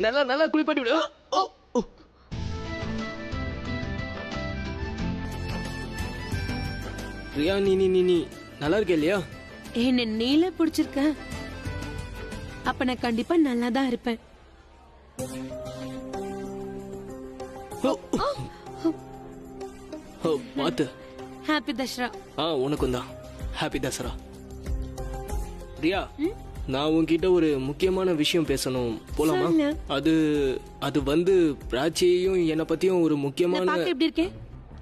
நல்லா நல்லா குளிப்பாட்டி விடு. ஓ, ஓ. ரியா நீ நீ நீ நீ நல்லா இருக்க இல்லையா? என்ன நீல பிடிச்சிருக்க? அப்ப நான் கண்டிப்பா நல்லா தான் இருப்பேன். பாத்து. ஹாப்பி தசரா. உனக்கும் தான் ஹாப்பி தசரா. ரியா நான் உன்கிட்ட ஒரு முக்கியமான விஷயம் பேசணும், போலாமா? அது அது வந்து பிராச்சியையும் என்ன பத்தியும் ஒரு முக்கியமான. பாக்க எப்படி இருக்கேன்?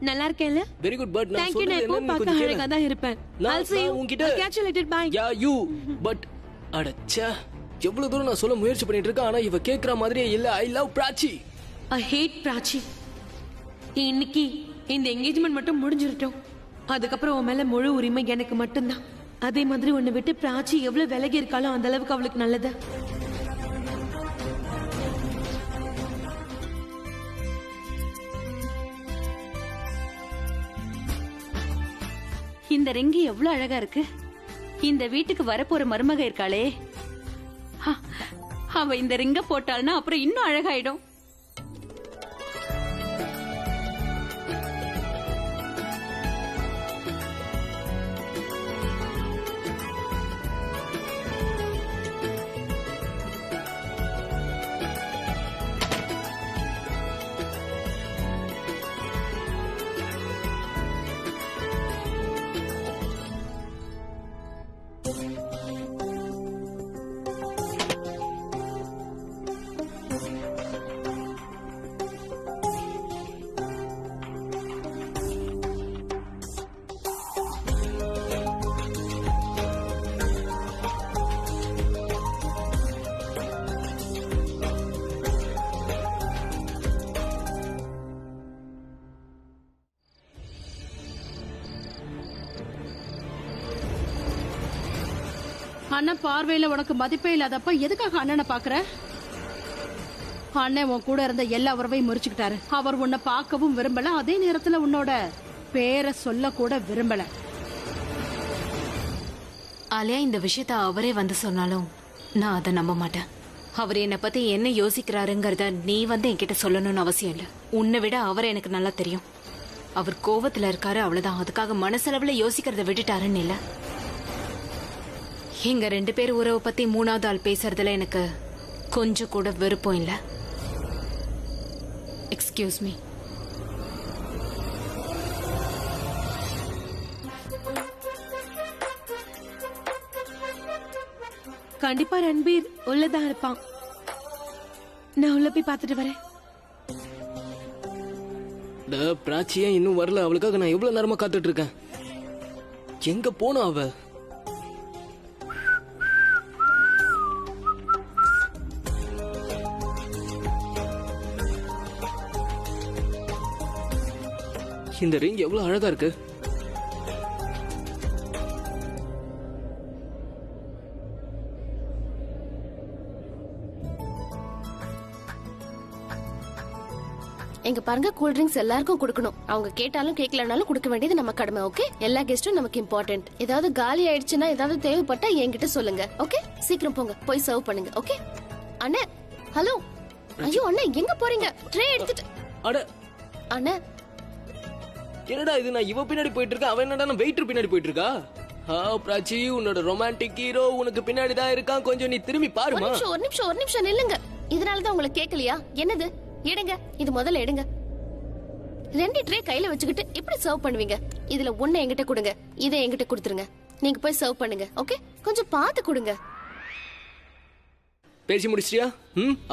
நல்லா இருக்கேன்ல? Very good. பட் நான் சொல்றது என்னன்னு கொஞ்சம் கேளு. அழகா தான் இருப்பேன். I'll see you. உன்கிட்ட catch you later. Bye. Yeah you. But அடச்சே எவ்வளவு தூரம் நான் சொல்ல முயற்சி பண்ணிட்டு இருக்கேன், ஆனா இவ கேக்குற மாதிரியே இல்ல. I love Prachi. I hate Prachi. இன்னைக்கு இந்த என்கேஜ்மெண்ட் மட்டும் முடிஞ்சிரட்டும். அதுக்கப்புறம் உன் மேல முழு உரிமை எனக்கு மட்டும்தான். அதே மாதிரி உன்னை விட்டு பிராச்சி எவ்வளவு விலகி இருக்காளோ அந்த அளவுக்கு அவளுக்கு நல்லது. இந்த ரிங்கு எவ்வளவு அழகா இருக்கு. இந்த வீட்டுக்கு வரப்போற மருமக இருக்காளே, அவ இந்த ரிங்க போட்டாள்னா அப்புறம் இன்னும் அழகாயிடும். அண்ணன் பார்வையில உனக்கு மதிப்பே இல்லாதப்ப எதுக்காக அண்ணனை பாக்குற? அண்ணன் உன் கூட இருந்த எல்லா உறவையும் முறிச்சுக்கிட்டாரு. அவர் உன்னை பார்க்கவும் விரும்பல, அதே நேரத்துல உன்னோட பேரை சொல்ல கூட விரும்பல. ஆலியா, இந்த விஷயத்த அவரே வந்து சொன்னாலும் நான் அதை நம்ப மாட்டேன். அவர் என்னை பத்தி என்ன யோசிக்கிறாருங்கிறத நீ வந்து என்கிட்ட சொல்லணும்னு அவசியம் இல்ல. உன்னை விட அவரை எனக்கு நல்லா தெரியும். அவர் கோவத்துல இருக்காரு, அவ்வளவுதான். அதுக்காக மனசளவுல யோசிக்கிறத விட்டுட்டாருன்னு இல்ல. எங்க 2 பேர் உறவை பத்தி 3வது ஆள் பேசுறதுல எனக்கு கொஞ்சம் கூட விருப்பம் இல்ல. Excuse me. கண்டிப்பா ரன்பீர் உள்ளதான் இருப்பான். நான் உள்ள போய் பார்த்துட்டு வரேன். பிராச்சியா இன்னும் வரல. அவளுக்காக நான் எவ்வளவு நேரமா காத்துட்டு இருக்கேன். எங்க போனா அவ? இந்த ரிங் எவ்வளவு அழகா இருக்கு. எங்க பாருங்க, கூல் ட்ரிங்க்ஸ் எல்லாருக்கும் கொடுக்கணும். அவங்க கேட்டாலும் கேட்கலனாலும் கொடுக்க வேண்டியது நம்ம கடமை. ஓகே, எல்லா கெஸ்டும் நமக்கு இம்பார்ட்டன்ட். ஏதாவது காலி ஆயிடுச்சுன்னா ஏதாவது தேவைப்பட்டா என்கிட்ட சொல்லுங்க. ஓகே, சீக்கிரம் போங்க, போய் சர்வ் பண்ணுங்க. ஓகே அண்ணே. ஹலோ. ஐயோ அண்ணே, எங்க போறீங்க? ட்ரே எடுத்துட்டு. அட அண்ணே, என்னடா இது? நான் இவ பின்னாடி போயிட்டு இருக்கேன், அவன் என்னடா வெயிட்டர் பின்னாடி போயிட்டு இருக்கா? பிராச்சி, உன்னோட ரொமான்டிக் ஹீரோ உனக்கு பின்னாடி தான் இருக்கான். கொஞ்சம் நீ திரும்பி பாருமா. ஒரு நிமிஷம் நில்லுங்க. இதனாலதான் உங்களுக்கு கேட்கலையா? என்னது? எடுங்க, இது முதல்ல எடுங்க. 2 ட்ரே கையில வச்சுக்கிட்டு எப்படி சர்வ் பண்ணுவீங்க? இதுல 1 என்கிட்ட கொடுங்க, இதை என்கிட்ட கொடுத்துருங்க. நீங்க போய் சர்வ் பண்ணுங்க. ஓகே, கொஞ்சம் பார்த்து கொடுங்க. பேசி முடிச்சிட்டியா?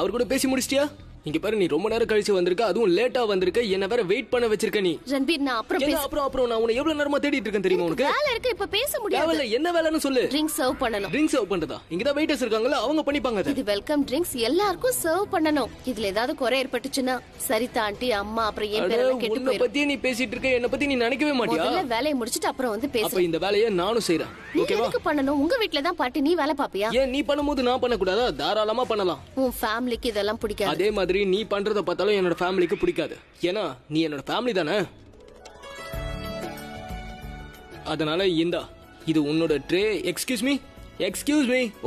அவர் கூட பேசி முடிச்சிட்டியா? இங்க பாரு, நீ ரொம்ப நேரம் கழிச்சு வந்திருக்க, அதுவும் லேட்டா வந்திருக்க. என்ன வேற வெயிட் பண்ண வச்சிருக்க நீ. ரன்பீர், நான் அப்புறம் நான் உன்னை எவ்வளவு நேரமா தேடிட்டு இருக்கேன் தெரியுமா உனக்கு? வேலை இருக்கு, இப்ப பேச முடியாது. என்ன வேலைன்னு சொல்லு. ட்ரிங்க் சர்வ் பண்ணனும். ட்ரிங்க் சர்வ் பண்றதா? இங்க தான் வெயிட்டர்ஸ் இருக்காங்கல, அவங்க பண்ணிப்பாங்க. இது வெல்கம் ட்ரிங்க்ஸ், எல்லாருக்கும் சர்வ் பண்ணனும். இதுல ஏதாவது குறை ஏற்பட்டுச்சுன்னா சரிதா ஆண்டி, அம்மா, அப்புறம் என் பேர்ல கெட்டு போயிடும். உன்னை பத்தி நீ பேசிட்டு இருக்க, என்ன பத்தி நீ நினைக்கவே மாட்டியா? முதல்ல வேலையை முடிச்சிட்டு அப்புறம் வந்து பேசு. அப்ப இந்த வேலையை நானும் செய்றேன். ஓகேவா? எதுக்கு பண்ணனும்? உங்க வீட்ல தான் பாட்டி, நீ வேலை பாப்பியா? ஏன் நீ பண்ணும்போது நான் பண்ண கூடாதா? தாராளமா பண்ணலாம். உன் ஃபேமிலிக்கு இதெல்லாம் பிடிக்காது. அதே மாதிரி நீ பண்றத பார்த்தாலும் என்னோட ஃபேமிலிக்கு பிடிக்காது. ஏன்னா நீ என்னோட ஃபேமிலி தானே. அதனால இந்தா, இது உன்னோட tray. Excuse me.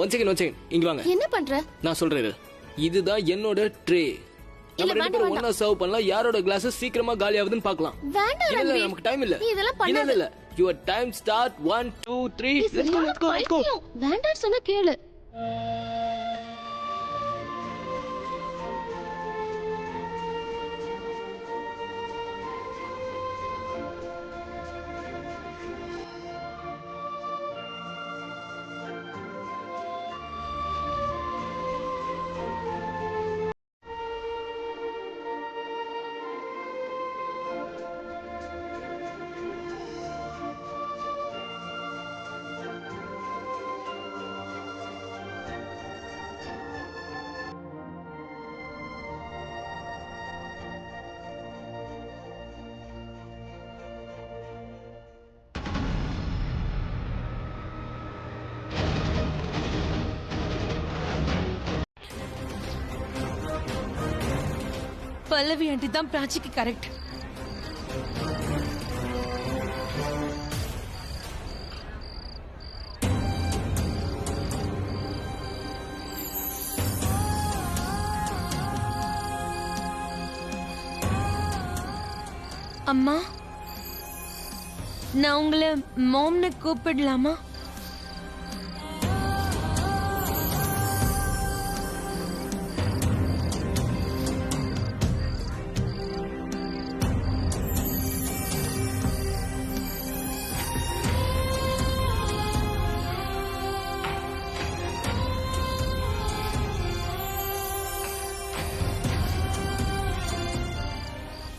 One second இங்க வாங்க. என்ன பண்ற? நான் சொல்றேன். இதுதான் என்னோட ட்ரே. நம்ம இல்ல, ரெண்டு பேரும் ஒண்ணா சர்வ் பண்ணலாம். யாரோட கிளாஸ் சீக்கிரமா காலி ஆகுதுன்னு பார்க்கலாம். வேண்டாம் இல்ல ரன்வீர். நமக்கு டைம் இல்ல. நீ இதெல்லாம் இல்ல பண்ணாத. இல்ல your time start 1 2 3 let's go. பைத்தியம். வேண்டாம் சொன்னா கேளு. பல்லவி ஆண்டி தான் பிராச்சிக்கு கரெக்ட். அம்மா, நான் உங்களை மாம்னு கூப்பிடலாமா?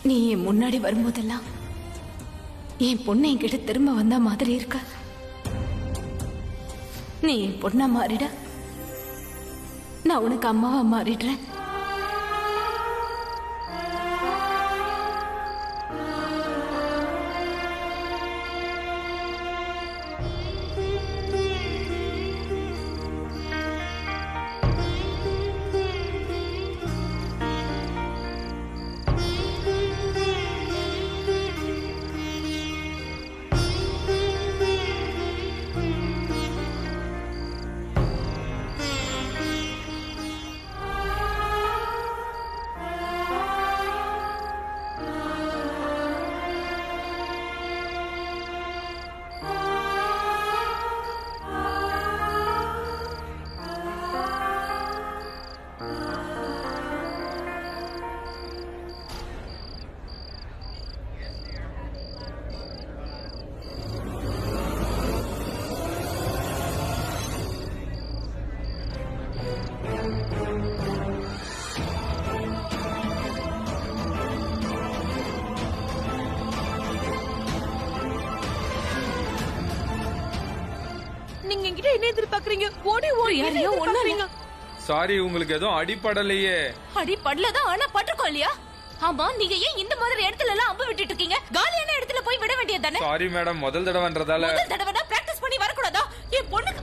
நீ என் முன்னாடி வரும்போதெல்லாம் என் பொண்ணு என்கிட்ட திரும்ப வந்த மாதிரி இருக்க. நீ என் பொண்ணா மாறிட, நான் உனக்கு அம்மாவா மாறிடுறேன். நீங்க என்கிட்ட என்ன எதிர்பார்க்கறீங்க? ஓடி ஓடி யாரையோ ஒண்ணு சாரி, உங்களுக்கு எதுவும் அடிப்படலையே. அடி படலதான், ஆனா பட்டிருக்கோம் இல்லையா? ஆமா, நீங்க ஏன் இந்த மாதிரி இடத்துல எல்லாம் அம்பு விட்டுட்டு இருக்கீங்க? காலியான இடத்துல போய் விட வேண்டியது தானே? சாரி மேடம், முதல் தடவைன்றதால. முதல் தடவை பிராக்டிஸ் பண்ணி வரக்கூடாதா? என் பொண்ணுக்கு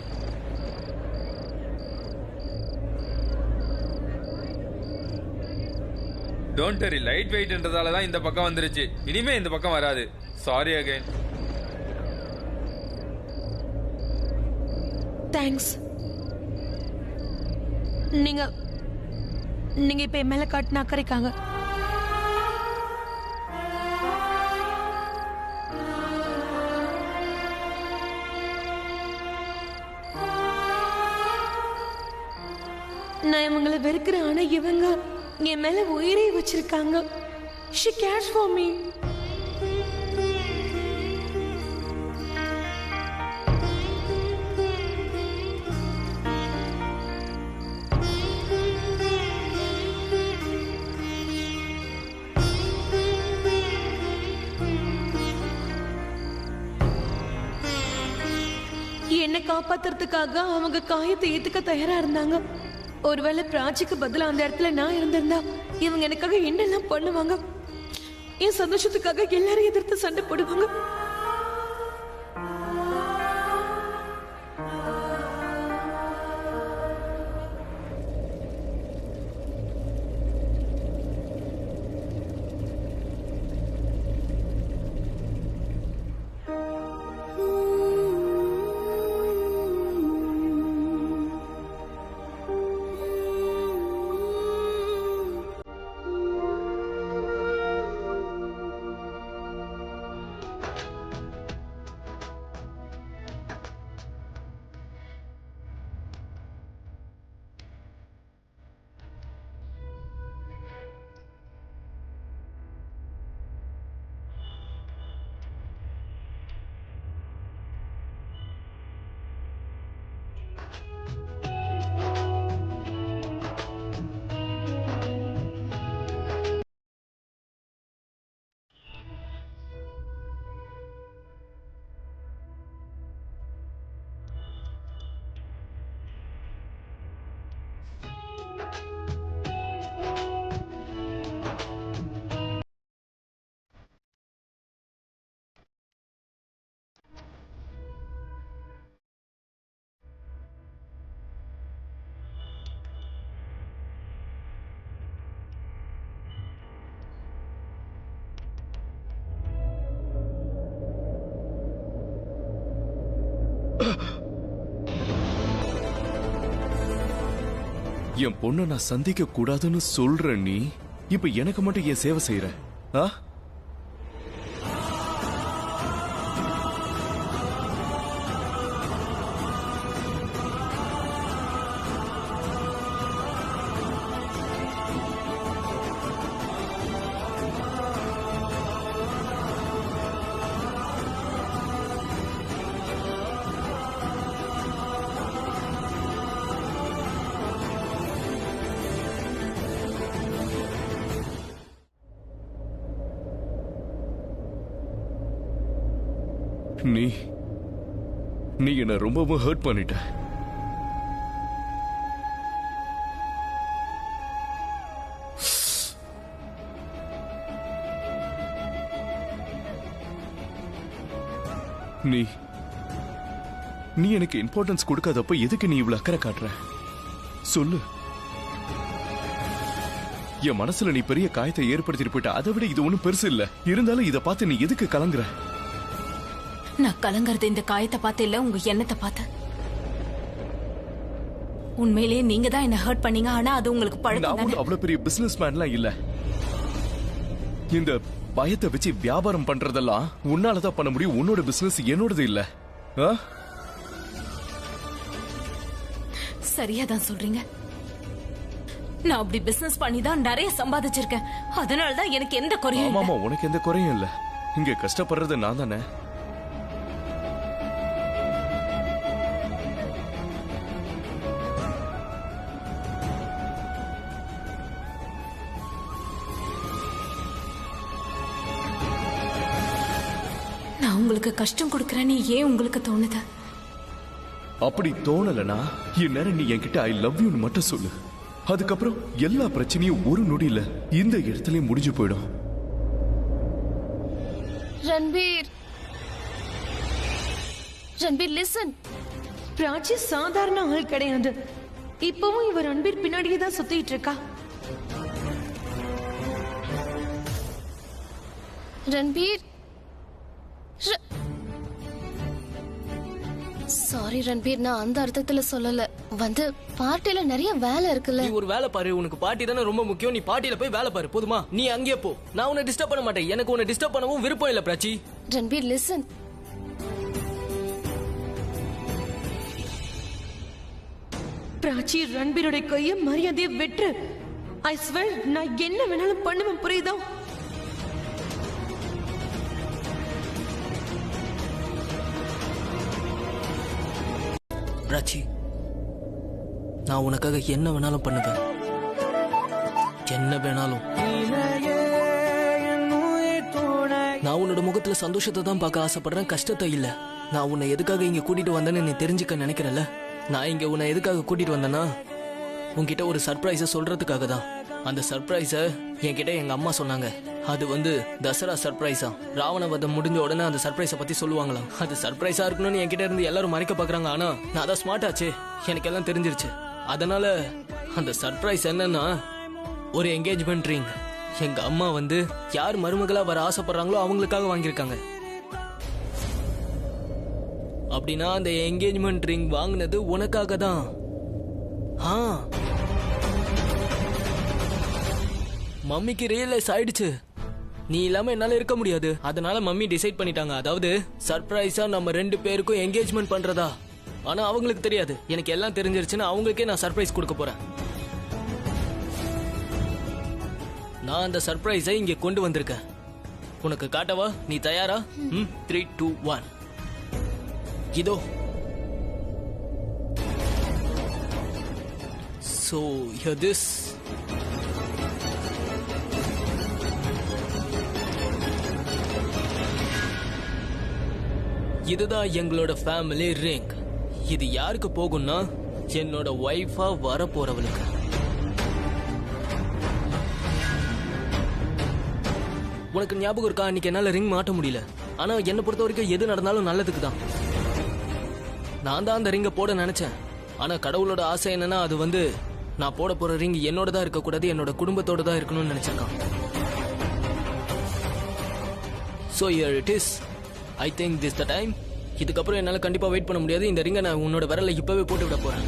டோன்ட் வரி, லைட் வெயிட்ன்றதால தான் இந்த பக்கம் வந்துருச்சு. இனிமே இந்த பக்கம் வராது. Sorry again. தேங்க்ஸ். நீங்க நீங்க இப்ப என் மேல காட்டின அக்கறைக்காக. நான் இவங்களை வெறுக்கிறேன், ஆனா இவங்க என் மேல உயிரை வச்சிருக்காங்க. She cares for me. என்னை காப்பாத்துறதுக்காக அவங்க காயத்தை ஏத்துக்க தயாரா இருந்தாங்க. ஒருவேளை பிராச்சிக்கு பதிலா அந்த இடத்துல நான் இருந்திருந்தா இவங்க எனக்காக என்னெல்லாம் பண்ணுவாங்க? என் சந்தோஷத்துக்காக எல்லாரும் எதிர்த்து சண்டை போடுவாங்க. என் பொண்ணை நான் சந்திக்க கூடாதுன்னு சொல்ற நீ இப்ப எனக்கு மட்டும் ஏன் சேவை செய்யற? ஆ? நீ என்ன ரொம்பவும் ஹர்ட் பண்ணிட்ட. நீ எனக்கு இம்பார்ட்டன்ஸ் கொடுக்காதப்ப எதுக்கு நீ இவ்வளவு அக்கறை காட்டுற? சொல்லு. என் மனசுல நீ பெரிய காயத்தை ஏற்படுத்திட்டு போயிட்ட. அதை விட இது ஒண்ணும் பெருசு இல்ல. இருந்தாலும் இதை பார்த்து நீ எதுக்கு கலங்குற? நான் கலங்கறது இந்த காயத்தை பார்த்து இல்ல, உங்க எண்ணத்தை பார்த்து. உண்மையிலேயே நீங்க தான் என்ன ஹர்ட் பண்ணீங்க. ஆனா அது உங்களுக்கு பழக்கம் தானே. அவ்வளவு பெரிய பிசினஸ் மேன்லாம் இல்ல. இந்த பயத்தை வச்சு வியாபாரம் பண்றதெல்லாம் உன்னாலதான் பண்ண முடியும். உன்னோட பிசினஸ் என்னோடது இல்ல. சரியா தான் சொல்றீங்க. நான் அப்படி பிசினஸ் பண்ணி தான் நிறைய சம்பாதிச்சிருக்கேன். அதனாலதான் எனக்கு எந்த குறையும். ஆமா, உனக்கு எந்த குறையும் இல்ல. இங்க கஷ்டப்படுறது நான் தானே. நான் உங்களுக்கு கஷ்டம் கொடுக்கறேன்னு ஏன் உங்களுக்கு தோணுது? அப்படி தோணலனா இந்நேரம் நீ என்கிட்ட ஐ லவ் யூன்னு மட்டும் சொல்லு. அதுக்கப்புறம் எல்லா பிரச்சனையும் ஒரு நொடியில இந்த இடத்துல முடிஞ்சு போயிடும். ரன்பீர் லிசன். பிராச்சி சாதாரண ஆள் கிடையாது. இப்பவும் இவர் ரன்பீர் பின்னாடியே தான் சுத்திட்டு இருக்கா. ரன்பீர், சாரி ரன்பீர், நான் அந்த அர்த்தத்துல சொல்லல. பார்ட்டில நிறைய வேலை இருக்குல்ல. நீ ஒரு வேலை பாரு. உனக்கு பார்ட்டி தானே ரொம்ப முக்கியம். நீ பார்ட்டில போய் வேலை பாரு போதுமா? நீ அங்கே போ. நான் உன்னை டிஸ்டர்ப் பண்ண மாட்டேன். எனக்கு உன்னை டிஸ்டர்ப் பண்ணவும் விருப்பம் இல்ல பிராச்சி. ரன்பீர் லிசன். பிராச்சி, ரன்பீரோட கைய மரியாதையை வெற்று. ஐ ஸ்வேர், நான் என்ன வேணாலும் பண்ணுவேன், புரியுதா? பிராச்சி, நான் உனக்காக என்ன வேணாலும் பண்ணுவேன். என்ன வேணாலும். நான் உன்னோட முகத்துல சந்தோஷத்தை தான் பார்க்க ஆசைப்படுறேன், கஷ்டத்தை இல்ல. நான் உன்னை எதுக்காக இங்க கூட்டிட்டு வந்தேன்னு நீ தெரிஞ்சுக்க நினைக்கிறல்ல. நான் இங்க உன்னை எதுக்காக கூட்டிட்டு வந்தேன்னா உன்கிட்ட ஒரு சர்ப்ரைஸ சொல்றதுக்காக தான். அந்த சர்ப்ரைஸ என்கிட்ட எங்க அம்மா சொன்னாங்க. அது தசரா சர்ப்ரைஸா. ராவண வதம் முடிஞ்ச உடனே அந்த சர்ப்ரைஸ பத்தி சொல்லுவாங்களாம். அது சர்ப்ரைஸா இருக்கணும்னு என்கிட்ட இருந்து எல்லாரும் மறைக்க பாக்குறாங்க. ஆனா நான் அதான் ஸ்மார்ட் ஆச்சு, எனக்கு எல்லாம் தெரிஞ்சிருச்சு. அதனால அந்த சர்ப்ரைஸ் என்னன்னா ஒரு என்கேஜ்மெண்ட் ரிங். எங்க அம்மா யார் மருமகளா வர ஆசைப்படுறாங்களோ அவங்களுக்காக வாங்கியிருக்காங்க. அப்படின்னா அந்த என்கேஜ்மெண்ட் ரிங் வாங்கினது உனக்காக தான். மம்மிக்கு ரியலைஸ் ஆயிடுச்சு, நீ இல்லாம என்னால இருக்க முடியாது. அதனால மம்மி டிசைட் பண்ணிட்டாங்க, அதாவது சர்ப்ரைஸா நம்ம 2 பேருக்கும் என்கேஜ்மெண்ட் பண்றதா. ஆனா அவங்களுக்கு தெரியாது, எனக்கு எல்லாம் தெரிஞ்சிருச்சுன்னு அவங்களுக்கே நான் சர்ப்ரைஸ் கொடுக்க போறேன். நான் அந்த சர்ப்ரைஸை இங்க கொண்டு வந்திருக்கேன். உனக்கு காட்டவா? நீ தயாரா? 3, 2, 1. இதோ. So here this. இதுதான் எங்களோட ஃபேமிலி ரிங். இது யாருக்கு போகும்னா என்னோட வைஃபா வர போறவளுக்கு. உனக்கு ஞாபகம் இருக்கா, அன்னைக்கு என்னால ரிங் மாட்ட முடியல. ஆனா என்னை பொறுத்த வரைக்கும் எது நடந்தாலும் நல்லதுக்கு தான். நான் தான் அந்த ரிங்கை போட நினைச்சேன். ஆனா கடவுளோட ஆசை என்னன்னா அது நான் போட போற ரிங் என்னோட தான் இருக்கக்கூடாது, என்னோட குடும்பத்தோட தான் இருக்கணும்னு நினைச்சிருக்கான். So here it is. I think this the time இதுக்கப்புறம் என்னால கண்டிப்பா வெயிட் பண்ண முடியாது. இந்த ரிங்கை நான் உன்னோட விரல்ல இப்பவே போட்டு விட போறேன்.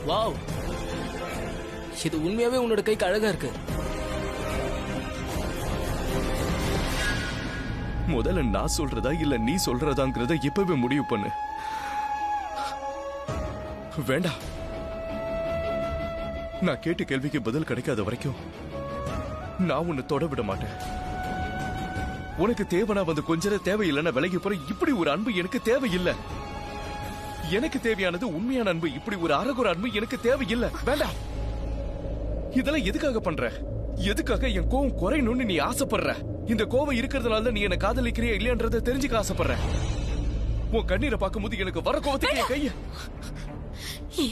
வாவ், இது உண்மையாவே உன்னோட கைக்கு அழகா இருக்கு. முதல்ல நான் சொல்றதா இல்ல நீ சொல்றதாங்கிறத இப்பவே முடிவு பண்ணு. வேண்டாம், நான் கேட்ட கேள்விக்கு பதில் கிடைக்காத வரைக்கும் நான் உன்னை தொட விட மாட்டேன். உனக்கு தேவைனா வந்து கொஞ்சம் தேவையில்லைன்னா விலகி போற. இப்படி ஒரு அன்பு எனக்கு தேவையில்லை. எனக்கு தேவையானது உண்மையான அன்பு. இப்படி ஒரு அரகுற அன்பு எனக்கு தேவையில்லை. வேண்டாம். இதெல்லாம் எதுக்காக பண்ற? எதுக்காக என் கோவம் குறையணும்னு நீ ஆசைப்படுற? இந்த கோவம் இருக்கிறதுனால நீ என்ன காதலிக்கிறியா இல்லையன்றதை தெரிஞ்சுக்க ஆசைப்படுற. உன் கண்ணீரை பார்க்கும்போது எனக்கு வர கோவத்துக்கு என் கைய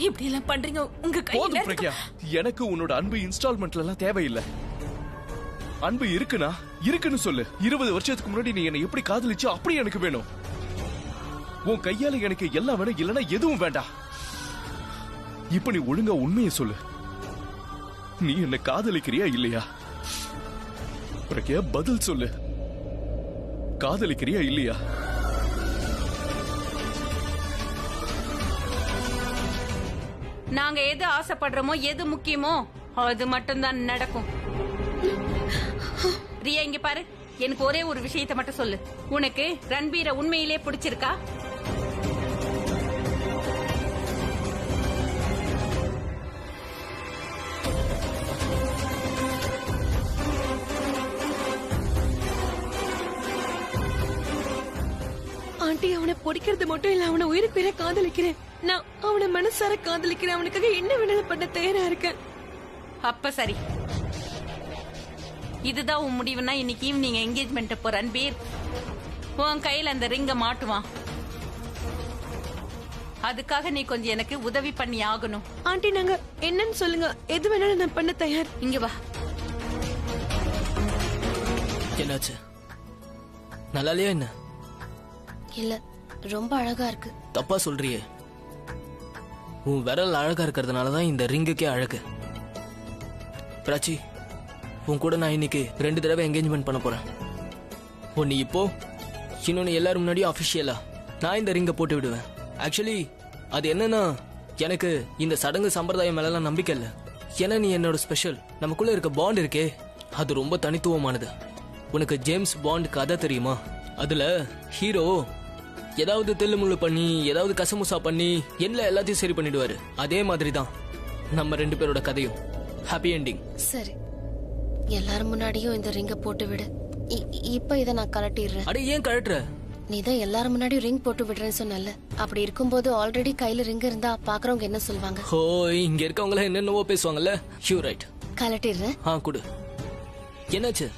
இப்படி எல்லாம் பண்றீங்க? உங்க போதும் பிரக்யா. எனக்கு உன்னோட அன்பு இன்ஸ்டால்மெண்ட்ல எல்லாம் தேவையில்லை. அன்பு இருக்குன்னு சொல்லு. 20 வருஷத்துக்கு முன்னாடி நீ என்ன எப்படி காதலிச்சோ அப்படி எனக்கு வேணும். உன் கையால எனக்கு எல்லாம் வேணும், இல்லைன்னா எதுவும் வேண்டாம். இப்ப நீ ஒழுங்கா உண்மையை சொல்லு. நீ என்ன காதலிக்கிறியா இல்லையா? பிரக்யா, பதில் சொல்லு. காதலிக்கிறியா இல்லையா? நாங்க எது ஆசைப்படுறோமோ எது முக்கியமோ அது மட்டும்தான் நடக்கும். ரியா, இங்க பாரு, எனக்கு ஒரே ஒரு விஷயத்தை மட்டும் சொல்லு. உனக்கு ரன்பீரை உண்மையிலே பிடிச்சிருக்கா? ஆண்டி, அவனை பிடிக்கிறது மட்டும் இல்ல, அவனை உயிருக்கு உயிரை காதலிக்கிறேன். நான் அவனை மனசார காதலிக்கிறேன். அவனுக்காக என்ன வேணாலும் பண்ண தயாரா இருக்கேன். அப்ப சரி, இதுதான் உன் முடிவுனா இன்னைக்கு ஈவினிங் என்கேஜ்மெண்ட் அப்போ ரன்பீர் உன் கையில அந்த ரிங்க மாட்டுவான். அதுக்காக நீ கொஞ்சம் எனக்கு உதவி பண்ணி ஆகணும். ஆண்டி, நாங்க என்னன்னு சொல்லுங்க, எது வேணாலும் நான் பண்ண தயார். இங்க வா. என்னாச்சு? நல்லா இல்லையா என்ன? இல்ல, ரொம்ப அழகா இருக்கு. தப்பா சொல்றியே. உன் விரல் அழகா இருக்கிறதுனாலதான் இந்த ரிங்குக்கே அழகு. பிராச்சி, உன் கூட நான் இன்னைக்கு 2 தடவை என்கேஜ்மெண்ட் பண்ண போறேன். ஒன்னு இப்போ, இன்னொன்னு எல்லாரும் முன்னாடியும் அபிஷியலா நான் இந்த ரிங்கை போட்டு விடுவேன். ஆக்சுவலி அது என்னன்னா, எனக்கு இந்த சடங்கு சம்பிரதாயம் மேலாம் நம்பிக்கை இல்லை. ஏன்னா நீ என்னோட ஸ்பெஷல். நமக்குள்ள இருக்க பாண்ட் இருக்கே, அது ரொம்ப தனித்துவமானது. உனக்கு ஜேம்ஸ் பாண்ட் கதை தெரியுமா? அதுல ஹீரோ ஏதாவது தெல்லுமுள்ளு பண்ணி ஏதாவது கசமுசா பண்ணி எல்லாத்தையும் சரி பண்ணிடுவாரு. அதே மாதிரி தான் நம்ம 2 பேரோட கதையும். Happy ending. சரி, எல்லாரும் முன்னாடியும் இந்த ரிங்க போட்டு விடு. இப்ப இத நான் கழட்டிடுறேன். அட, ஏன் கழட்டுற? நீ தான் எல்லாரும் முன்னாடியும் ரிங் போட்டு விடுறேன்னு சொன்னல. அப்படி இருக்கும்போது ஆல்ரெடி கையில ரிங் இருந்தா பாக்குறவங்க என்ன சொல்வாங்க? ஓ, இங்க இருக்கவங்க என்னென்னவோ பேசுவாங்கல்ல. You right. கழட்டிடுறேன். குடு. என்னாச்சு?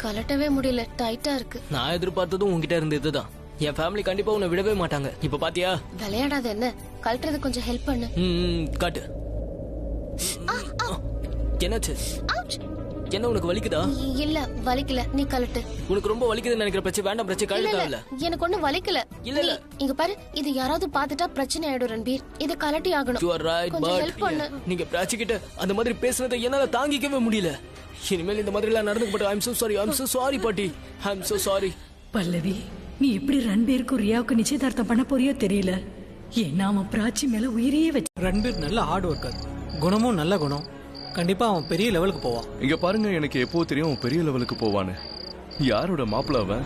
கழட்டவே முடியல, டைட்டா இருக்கு. நான் எதிர்பார்த்ததும் உங்ககிட்ட இருந்து இதுதான். என் ஃபேமிலி கண்டிப்பா உன்னை விடவே மாட்டாங்க. இப்ப பாத்தியா? விளையாடாத என்ன, கழட்டுறது கொஞ்சம் ஹெல்ப் பண்ணு. காட்டு. என்னாச்சு? என்ன, உனக்கு வலிக்குதா? இல்ல, வலிக்கல, நீ கழட்டு. உனக்கு ரொம்ப வலிக்குதுன்னு நினைக்கிற பிரச்சனை வேண்டாம். பிரச்சனை கழட்டாவில்ல. எனக்கு ஒண்ணு வலிக்கல. இல்ல. இங்க பாரு, இது யாராவது பாத்துட்டா பிரச்சனை ஆயிடும் ரன்பீர். இது கழட்டி ஆகணும். You are right, கொஞ்சம் ஹெல்ப் பண்ணு. நீங்க பிராச்சி கிட்ட அந்த மாதிரி பேசுனதை என்னால தாங்கிக்கவே முடியல. இனிமேல் இந்த மாதிரி எல்லாம் நடந்துக்க மாட்டேன். I'm so sorry பாட்டி. I'm so sorry. பல்லவி, நீ எப்படி ரன்பீருக்கும் ரியாவுக்கு நிச்சயதார்த்தம் பண்ண போறியோ தெரியல. ஏன்னா அவன் பிராச்சி மேல உயிரையே வச்சு. ரன்பீர் நல்ல ஹார்ட் ஒர்க்கர், குணமும் நல்ல குணம். கண்டிப்பா அவன் பெரிய லெவலுக்கு போவான். இங்க பாருங்க, எனக்கு எப்போ தெரியும் அவன் பெரிய லெவலுக்கு போவான்னு. யாரோட மாப்பிள்ள அவன்?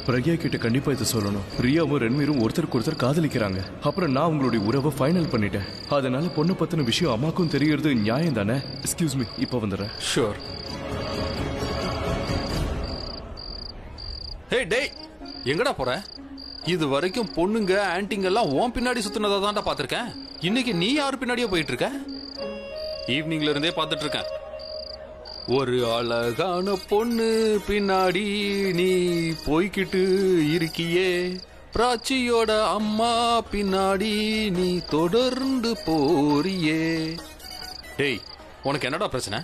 பிரக்யா கிட்ட கண்டிப்பா இதை சொல்லணும். ரியாவும் ரன்வீரும் ஒருத்தருக்கு ஒருத்தர் காதலிக்கிறாங்க. அப்புறம் நான் உங்களுடைய உறவை ஃபைனல் பண்ணிட்டேன். அதனால பொண்ணு பத்தின விஷயம் அம்மாக்கும் தெரியறது நியாயம் தானே? எக்ஸ்கியூஸ் மீ, இப்ப வந்துடுறேன். ஷூர். ஹே டேய், எங்கடா போற? இது வரைக்கும் பொண்ணுங்க ஆன்டிங்க எல்லாம் உன் பின்னாடி சுத்தினதா தான்டா பாத்திருக்கேன். இன்னைக்கு நீ யாரு பின்னாடியே போயிட்டு இருக்க? ஈவினிங்ல இருந்தே பாத்துட்டு இருக்கேன். ஒரு அழகான பொண்ணு பின்னாடி நீ போய்கிட்டு இருக்கியே, பிராச்சியோட அம்மா பின்னாடி நீ தொடர்ந்து போறியே. டேய், உனக்கு என்னடா பிரச்சனை?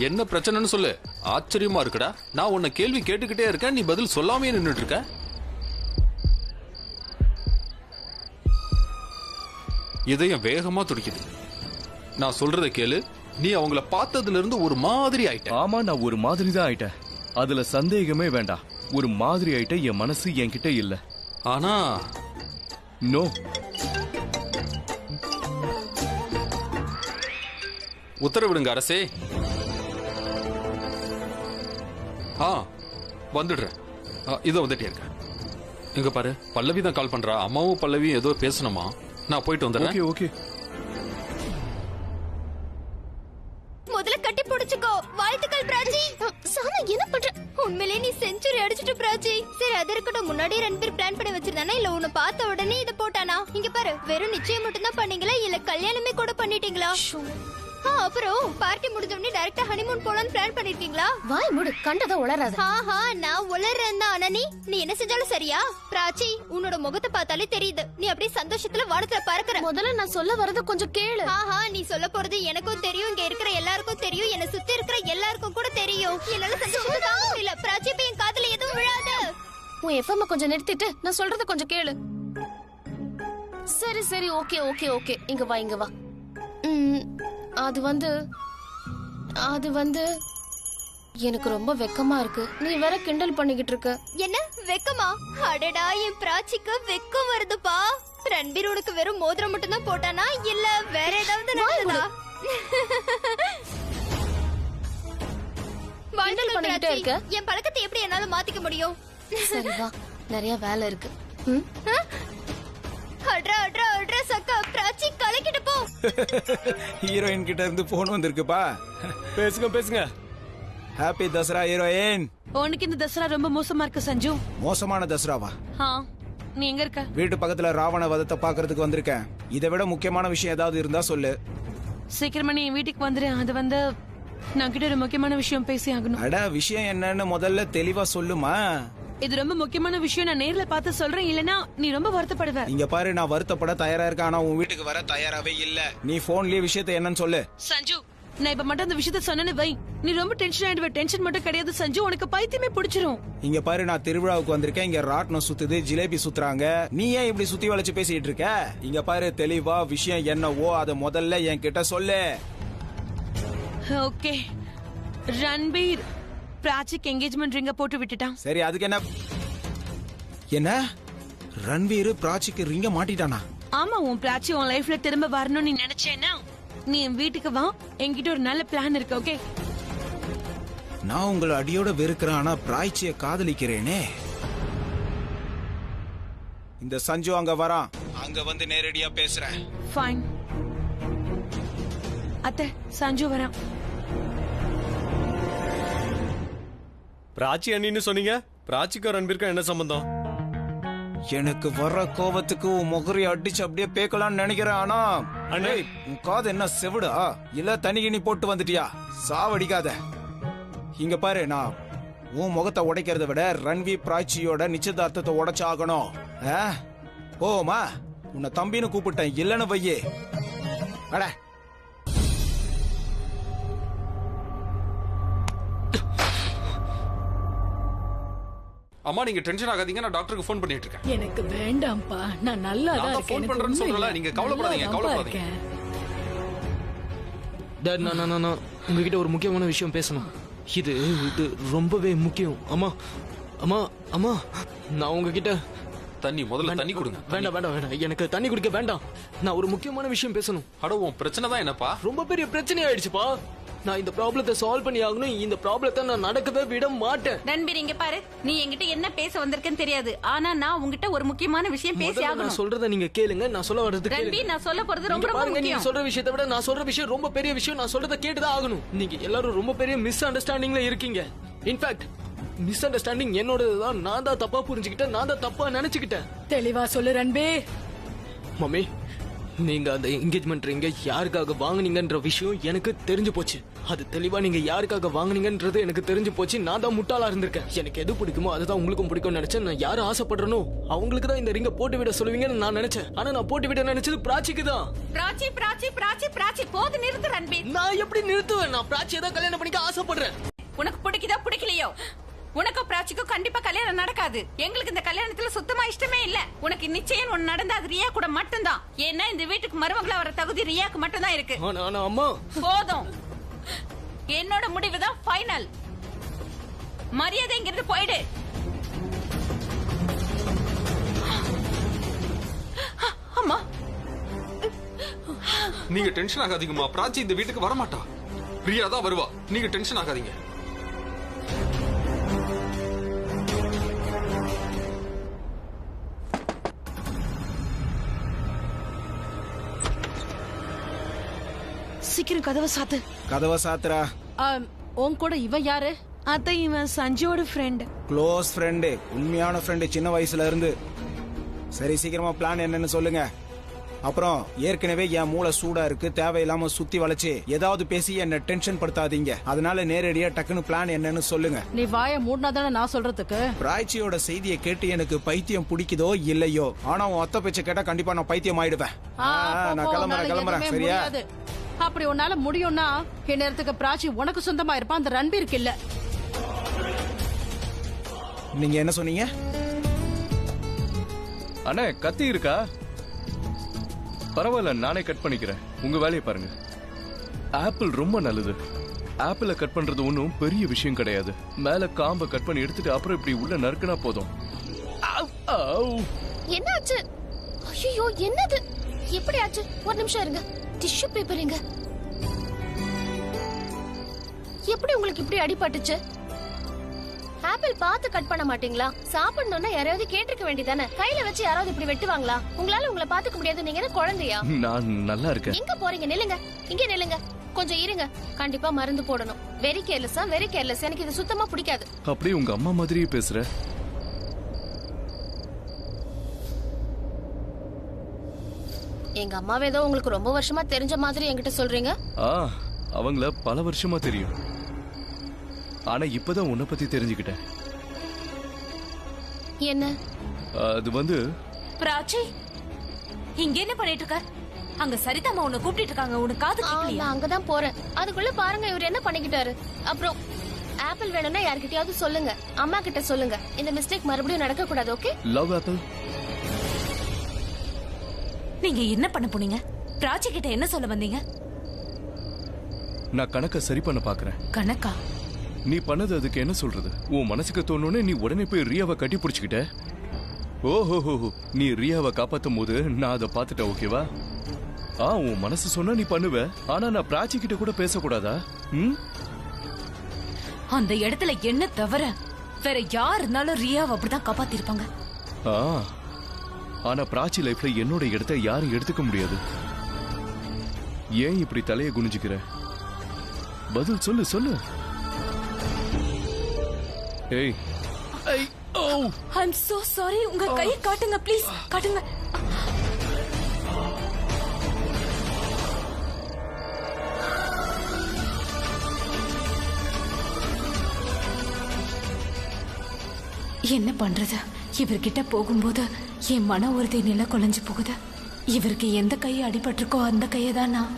என்ன பிரச்சனைன்னு சொல்லு. ஆச்சரியமா இருக்குடா. நான் உன்னை கேள்வி கேட்டுக்கிட்டே இருக்கேன், நீ பதில் சொல்லாமே நின்னுட்டு இருக்க. இதயம் வேகமா துடிக்குது. நான் சொல்றத கேளு. நீ அவங்கள பார்த்ததுல இருந்து ஒரு மாதிரி ஆயிட்ட. ஆமா, நான் ஒரு மாதிரி தான் ஆயிட்டேன். அதுல சந்தேகமே வேண்டாம். ஒரு மாதிரி ஆயிட்ட. என் மனசு என்கிட்ட இல்ல. ஆனா நோ, உத்தரவிடுங்க அரசே. வந்துடுறேன். இதோ வந்துட்டே இருக்கேன். இங்க பாரு, பல்லவி தான் கால் பண்றா. அம்மாவும் பல்லவியும் ஏதோ பேசணுமா. நான் போயிட்டு வந்துடுறேன். Okay okay. முதல்ல கட்டி பிடிச்சுக்கோ. வாழ்த்துக்கள் பிராச்சி. சானா என்ன பண்ற? உண்மையிலே நீ செஞ்சுரி அடிச்சிட்டு பிராச்சி. சரி அது இருக்கட்டும். முன்னாடியே ரன்பீர் பிளான் பண்ணி வச்சிருந்தானா இல்ல உன்னை பார்த்த உடனே இதை போட்டானா? இங்க பாரு, வெறும் நிச்சயம் மட்டும் தான் பண்ணீங்களா இல்ல கல்யாணமே கூட பண்ணிட்டீங்களா? அப்புறம் பார்ட்டி முடிஞ்ச உடனே டைரக்டா ஹனிமூன் போலான்னு பிளான் பண்ணிருக்கீங்களா? வாய் மூடு, கண்டத உளறாத. நான் உளறேன் தான். ஆனா நீ என்ன செஞ்சாலும் சரியா? பிராச்சி, உன்னோட முகத்தை பார்த்தாலே தெரியுது நீ அப்படியே சந்தோஷத்துல வானத்துல பறக்குற. முதல்ல நான் சொல்ல வரத கொஞ்சம் கேளு. நீ சொல்ல போறது எனக்கும் தெரியும், இங்க இருக்கிற எல்லாருக்கும் தெரியும், என்ன சுத்தி இருக்கிற எல்லாருக்கும் கூட தெரியும். என்னால சந்தோஷத்தை தாங்க முடியல. பிராச்சி, இப்ப என் காதுல எதுவும் விழாது. உன் எஃப்எம் கொஞ்சம் நிறுத்திட்டு நான் சொல்றத கொஞ்சம் கேளு. சரி சரி, ஓகே ஓகே ஓகே. இங்க வா, இங்க வா. அது வந்து எனக்கு ரொம்ப வெக்கமா இருக்கு. நீ வேற கிண்டல் பண்ணிக்கிட்டு இருக்க. என்ன வெக்கமா? அடடா, என் பிராச்சிக்கு வெக்கம் வருதுப்பா. ரன்பீர் உனக்கு வெறும் மோதிரம் மட்டும் தான் போட்டானா இல்ல வேற ஏதாவது நடந்ததா? கிண்டல் பண்ணிக்கிட்டே இருக்க. என் பழக்கத்தை எப்படி என்னால மாத்திக்க முடியும்? சரி வா, நிறைய வேலை இருக்கு. பிராச்சி, கலக்கிட்டு போ. ஹீரோயின் கிட்ட இருந்து போன் வந்திருக்குப்பா. பேசுங்க. Happy Dussehra heroine. உனக்கு இந்த தசரா ரொம்ப மோசமா இருக்கு சஞ்சு. மோசமான தசராவா? நீ எங்க இருக்க? வீட்டு பக்கத்துல ராவண வதத்தை பாக்குறதுக்கு வந்திருக்கேன். இதை விட முக்கியமான விஷயம் ஏதாவது இருந்தா சொல்லு. சீக்கிரமா நீ வீட்டுக்கு வந்துரு. அது வந்து நான் கிட்ட ஒரு முக்கியமான விஷயம் பேசி ஆகணும். அட, விஷயம் என்னன்னு முதல்ல தெளிவா சொல்லுமா. இது ரொம்ப முக்கியமான விஷயம். நான் நேர்ல பார்த்து சொல்றேன், இல்லனா நீ ரொம்ப வருத்தப்படுவ. இங்க பாரு, நான் வருத்தப்பட தயாரா இருக்கேன். ஆனா உன் வீட்டுக்கு வர தயாராவே இல்ல. நீ போன்லயே விஷயத்தை என்னன்னு சொல்லு. சஞ்சு, நான் இப்ப மட்டும் அந்த விஷயத்த சொன்னேன்னு வை, நீ ரொம்ப டென்ஷன் ஆயிடுவ. டென்ஷன் மட்டும் கிடையாது சஞ்சு, உனக்கு பைத்தியமே பிடிச்சிரும். இங்க பாரு, நான் திருவிழாவுக்கு வந்திருக்கேன். இங்க ராட்னம் சுத்துது, ஜிலேபி சுத்துறாங்க. நீ ஏன் இப்படி சுத்தி வளைச்சு பேசிட்டு இருக்க? இங்க பாரு, தெளிவா விஷயம் என்னவோ அத முதல்ல என்கிட்ட சொல்லு. ஓகே, ரன்பீர் பிராச்சிக்கு என்கேஜ்மெண்ட் ரிங்க போட்டு விட்டுட்டான். சரி, அதுக்கு என்ன? ரன்வீர் பிராச்சிக்கு ரிங்க மாட்டிட்டானா? ஆமா, உன் பிராச்சி உன் லைஃப்ல திரும்ப வரணும்னு நீ நினைச்சேன்னா நீ என் வீட்டுக்கு வா. என்கிட்ட ஒரு நல்ல பிளான் இருக்கு. ஓகே, நான் உங்களை அடியோட வெறுக்கிறேன், ஆனா பிராய்ச்சிய காதலிக்கிறேனே. இந்த சஞ்சு அங்க வரான். அங்க வந்து நேரடியா பேசுறேன். ஃபைன். அத்தை, சஞ்சு வரான். பிராச்சி அண்ணின்னு சொன்னீங்க. பிராச்சிக்கும் ரன்பீருக்கும் என்ன சம்பந்தம்? எனக்கு வர்ற கோபத்துக்கு உன் முகரி அடிச்சு அப்படியே பேக்கலாம்னு நினைக்கிறேன். ஆனா அண்ணே, உன் காது என்ன செவிடா இல்ல தனிகினி போட்டு வந்துட்டியா? சாவடிக்காத. இங்க பாரு, நான் உன் முகத்தை உடைக்கிறத விட ரன்வீர் பிராச்சியோட நிச்சயதார்த்தத்தை உடைச்சாகணும். போமா, உன்னை தம்பின்னு கூப்பிட்டேன், இல்லன்னு வையே. அட, அம்மா, நீங்க டென்ஷன் ஆகாதீங்க. நான் டாக்டருக்கு ஃபோன் பண்ணிட்டு இருக்கேன். எனக்கு வேண்டாம்ப்பா, நான் நல்லா தான் இருக்கேன். ஃபோன் பண்றேன்னு சொல்றல, நீங்க கவலைப்படாதீங்க. டாட், நான் உங்ககிட்ட ஒரு முக்கியமான விஷயம் பேசணும். இது ரொம்பவே முக்கியம். அம்மா, நான் உங்ககிட்ட முதல்ல தண்ணி கொடுங்க. வேண்டாம், எனக்கு தண்ணி குடிக்க வேண்டாம். நான் ஒரு முக்கியமான விஷயம் பேசணும். அட, உன் பிரச்சனை தான் என்னப்பா? ரொம்ப பெரிய பிரச்சனை ஆயிடுச்சுப்பா. நான் இந்த ப்ராப்ளத்தை சால்வ் பண்ணி ஆகணும். இந்த ப்ராப்ளத்தை நான் நடக்கவே விட மாட்டேன். ரன்பீர், இங்க பாரு, நீ என்கிட்ட என்ன பேச வந்திருக்கேன்னு தெரியாது. ஆனா நான் உங்ககிட்ட ஒரு முக்கியமான விஷயம் பேசி ஆகணும். நான் சொல்றத நீங்க கேளுங்க. நான் சொல்ல வர்றது ரன்பீர், நான் சொல்ல போறது ரொம்ப முக்கியம். நீங்க முக்கியம். சொல்ற விஷயத்தை விட நான் சொல்ற விஷயம் ரொம்ப பெரிய விஷயம். நான் சொல்றத கேட்டுதான் ஆகணும். நீங்க எல்லாரும் ரொம்ப பெரிய மிஸ் அண்டர்ஸ்டாண்டிங்ல இருக்கீங்க. இன்ஃபேக்ட் மிஸ் அண்டர்ஸ்டாண்டிங் என்னோடதான். நான் தான் தப்பா புரிஞ்சுக்கிட்டேன், நான் தான் தப்பா நினைச்சுக்கிட்டேன். தெளிவா சொல்லு ரன்பீர். மம்மி, நீங்க அந்த என்கேஜ்மெண்ட் ரிங்க யாருக்காக வாங்குனீங்கன்ற விஷயம் எனக்கு தெரிஞ்சு போச்சு. அது தெளிவா நீங்க யாருக்காக வாங்குனீங்கன்றது எனக்கு தெரிஞ்சு போச்சு. நான் தான் முட்டாளா இருந்திருக்கேன். எனக்கு எது பிடிக்குமோ அதுதான் உங்களுக்கும் பிடிக்கும்னு நினைச்சேன். நான் யாரும் ஆசைப்படுறனோ அவங்களுக்கு தான் இந்த ரிங்க போட்டு விட சொல்லுவீங்கன்னு நான் நினைச்சேன். ஆனா நான் போட்டு விட நினைச்சது பிராச்சிக்கு தான். பிராச்சி போது நிறுத்து ரன்பீர். நான் எப்படி நிறுத்துவேன்? நான் பிராச்சியை தான் கல்யாணம் பண்ணிக்க ஆசைப்படுறேன். உனக்கு பிடிக்குதா பிடிக்கலையோ? உனக்கும் பிராச்சிக்கும் கண்டிப்பா கல்யாணம் நடக்காது. எங்களுக்கு இந்த கல்யாணத்துல சுத்தமா இஷ்டமே இல்ல. உனக்கு நிச்சயம் ஒண்ணு நடந்தா அது ரியா கூட மட்டும்தான். ஏன்னா இந்த வீட்டுக்கு மருமகளா வர தகுதி ரியாக்கு மட்டும்தான் இருக்கு. அம்மா போதும், என்னோட முடிவுதான் ஃபைனல். மரியாதைங்கிறது போயிடு. அம்மா நீங்க டென்ஷன் ஆகாதீங்கம்மா. பிராச்சி இந்த வீட்டுக்கு வரமாட்டா. பிரியா தான் வருவா. நீங்க டென்ஷன் ஆகாதீங்க. சீக்கிரம் கதவை சாத்து. கதவை சாத்துறா. உன் கூட இவன் யாரு? அத்தை, இவன் சஞ்சயோட ஃப்ரெண்ட். க்ளோஸ் ஃப்ரெண்டு, உண்மையான ஃப்ரெண்டு சின்ன வயசுல இருந்து. சரி, சீக்கிரமா பிளான் என்னன்னு சொல்லுங்க. அப்புறம் ஏற்கனவே என் மூளை சூடா இருக்கு. தேவையில்லாம சுத்தி வளைச்சு ஏதாவது பேசி என்ன டென்ஷன் படுத்தாதீங்க. அதனால நேரடியா டக்குன்னு பிளான் என்னன்னு சொல்லுங்க. நீ வாயை மூடினாதானே நான் சொல்றதுக்கு. பிராச்சியோட செய்தியை கேட்டு எனக்கு பைத்தியம் பிடிக்குதோ இல்லையோ, ஆனா உன் அத்தை பேச்ச கேட்டா கண்டிப்பா நான் பைத்தியம் ஆயிடுவேன். நான் கிளம்புறேன். சரியா? அப்படி உன்னால முடியும்னா இந்நேரத்துக்கு பிராச்சி உனக்கு சொந்தமா இருப்பான், அந்த ரன்பீருக்கு இல்ல. நீங்க என்ன சொன்னீங்க? அண்ணே, கத்தி இருக்கா? பரவாயில்ல, நானே கட் பண்ணிக்கிறேன். உங்க வேலையை பாருங்க. ஆப்பிள் ரொம்ப நல்லது. ஆப்பிள கட் பண்றது ஒன்றும் பெரிய விஷயம் கிடையாது. மேல காம்ப கட் பண்ணி எடுத்துட்டு அப்புறம் இப்படி உள்ள நறுக்குனா போதும். என்னாச்சு? ஐயோ, என்னது? எப்படி ஆச்சு? ஒரு நிமிஷம் இருங்க. டிஷ்யூ பேப்பர் எங்க? எப்படி உங்களுக்கு இப்படி அடிபட்டுச்சு? ஆப்பிள் பார்த்து கட் பண்ண மாட்டீங்களா? சாப்பிடணும்னா யாராவது கேட்டிருக்க வேண்டியதானே. கையில வச்சு யாராவது இப்படி வெட்டுவாங்களா? உங்களால உங்களை பாத்துக்க முடியாது. நீங்க என்ன குழந்தையா? நான் நல்லா இருக்கேன். எங்க போறீங்க? நில்லுங்க, இங்க நில்லுங்க. கொஞ்சம் இருங்க. கண்டிப்பா மருந்து போடணும். வெரி கேர்லெஸ்ஸா? Very careless. எனக்கு இது சுத்தமா பிடிக்காது. அப்படியே உங்க அம்மா மாதிரியே பேசுற. எங்க அம்மாவே ஏதோ உங்களுக்கு ரொம்ப வருஷமா தெரிஞ்ச மாதிரி என்கிட்ட சொல்றீங்க. அவங்கள பல வருஷமா தெரியும். ஆனா இப்பதான் உன்னை பத்தி தெரிஞ்சுக்கிட்டேன். என்ன? அது வந்து பிராச்சி, இங்க என்ன பண்ணிட்டு இருக்க? அங்க சரிதாமா உன்னை கூப்பிட்டு இருக்காங்க. உனக்கு காது கேட்கலையா? நான் அங்கதான் போறேன். அதுக்குள்ள பாருங்க இவர் என்ன பண்ணிக்கிட்டாரு. அப்புறம் ஆப்பிள் வேணும்னா யார்கிட்டயாவது சொல்லுங்க. அம்மா கிட்ட சொல்லுங்க. இந்த மிஸ்டேக் மறுபடியும் நடக்க கூடாது. ஓகே? Love apple. நீங்க என்ன பண்ண போனீங்க? பிராச்சி கிட்ட என்ன சொல்ல வந்தீங்க? நான் கணக்க சரி பண்ண பாக்குறேன். கணக்கா? நீ பண்ணது அதுக்கு என்ன சொல்றது? உன் மனசுக்கு தோணுனே நீ உடனே போய் ரியாவை கட்டி பிடிச்சுக்கிட்ட. ஓஹோ, நீ ரியாவை காப்பாத்தும் போது நான் அதை பாத்துட்டேன். ஓகேவா? உன் மனசு சொன்னா நீ பண்ணுவ. ஆனா நான் பிராச்சி கிட்ட கூட பேசக்கூடாதா? அந்த இடத்துல என்ன தவிர வேற யார் இருந்தாலும் ரியாவை அப்படிதான் காப்பாத்திருப்பாங்க. ஆனா பிராச்சி லைஃப்ல என்னோட இடத்தை யாரும் எடுத்துக்க முடியாது. ஏன் இப்படி தலையை குனிஞ்சுக்கிற? பதில் சொல்லு, சொல்லு. ஏய், I'm so sorry. உங்க கையை காட்டுங்க ப்ளீஸ். காட்டுங்க. என்ன பண்றது? இவர்கிட்ட போகும்போது என் மன உறுதி நிலை குலைஞ்சு போகுது. இவருக்கு எந்த கையை அடிபட்டிருக்கோ அந்த கையை தான் நான்.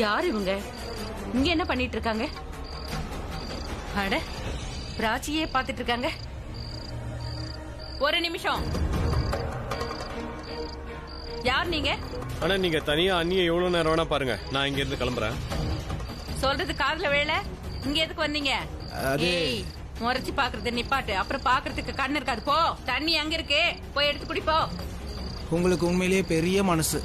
யார் இவங்க? இங்க என்ன பண்ணிட்டு இருக்காங்க? அட, பிராச்சியே பாத்துட்டு இருக்காங்க. ஒரு நிமிஷம். யார் நீங்க? ஆனா நீங்க தனியா அண்ணிய எவ்வளவு நேரம் வேணா பாருங்க. நான் இங்க இருந்து கிளம்புறேன். சொல்றது காதுல வேலை. இங்க எதுக்கு வந்தீங்க? ஏய், முறைச்சு பாக்குறது நிப்பாட்டு. அப்புறம் பாக்குறதுக்கு கண்ணு இருக்காது. போ, தண்ணி அங்க இருக்கு, போய் எடுத்து குடிப்போ. உங்களுக்கு உண்மையிலேயே பெரிய மனசு.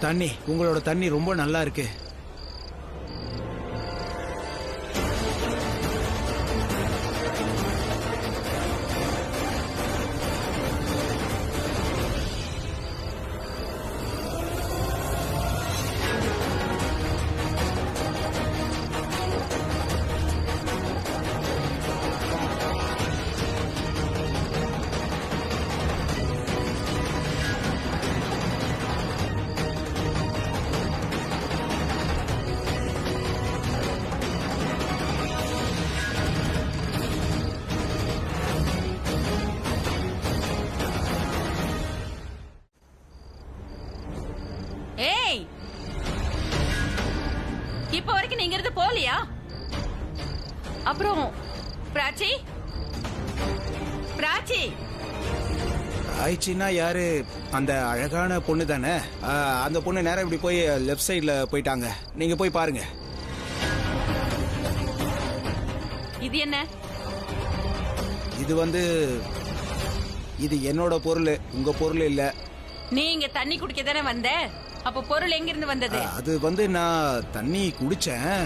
தண்ணி, உங்களோட தண்ணி ரொம்ப நல்லா இருக்கு. அப்புறம் பிராச்சி பிராச்சி ஆயிடுச்சுன்னா யாரு? அந்த அழகான பொண்ணு தானே? அந்த பொண்ணு நேரம் இப்படி போய் லெஃப்ட் சைடுல போயிட்டாங்க. நீங்க போய் பாருங்க. இது என்ன? இது இது என்னோட பொருள், உங்க பொருள் இல்ல. நீங்க தண்ணி குடிக்க தானே வந்த? அப்ப பொருள் எங்க இருந்து வந்தது? அது நான் தண்ணி குடிச்சேன்.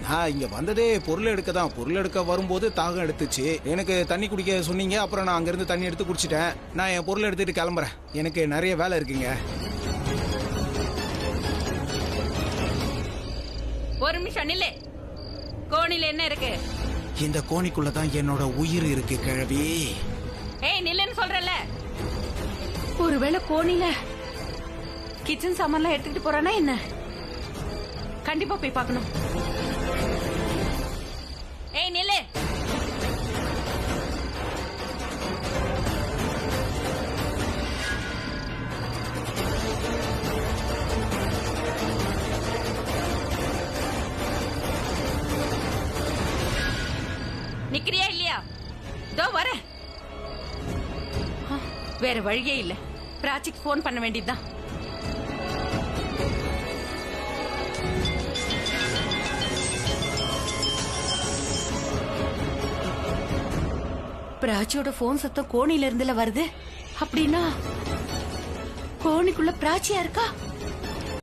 நான் இங்க வந்ததே பொருள் எடுக்க தான். பொருள் எடுக்க வரும்போது தாகம் எடுத்துச்சு. எனக்கு தண்ணி குடிக்க சொன்னீங்க. அப்புறம் நான் அங்கிருந்து தண்ணி எடுத்து குடிச்சிட்டேன். நான் என் பொருள் எடுத்துட்டு கிளம்புறேன். எனக்கு நிறைய வேலை இருக்குங்க. ஒரு நிமிஷம் நில்லு. கோணில என்ன இருக்கு? இந்த கோணிக்குள்ளதான் என்னோட உயிர் இருக்கு கிழவி. ஏய் நில்லுன்னு சொல்றல. ஒருவேளை கோணில கிச்சன் சாமான்லாம் எடுத்துக்கிட்டு போறானா என்ன? கண்டிப்பா போய் பார்க்கணும். ஏய் நில்லு. நிக்கிறியா இல்லையா? தோ வர. வேற வழியே இல்ல. பிராச்சிக்கு போன் பண்ண வேண்டியதுதான். பிராச்சியோட போன் சத்தம் கோணில இருந்துல வருது. அப்படின்னா கோணிக்குள்ள பிராச்சியா இருக்கா?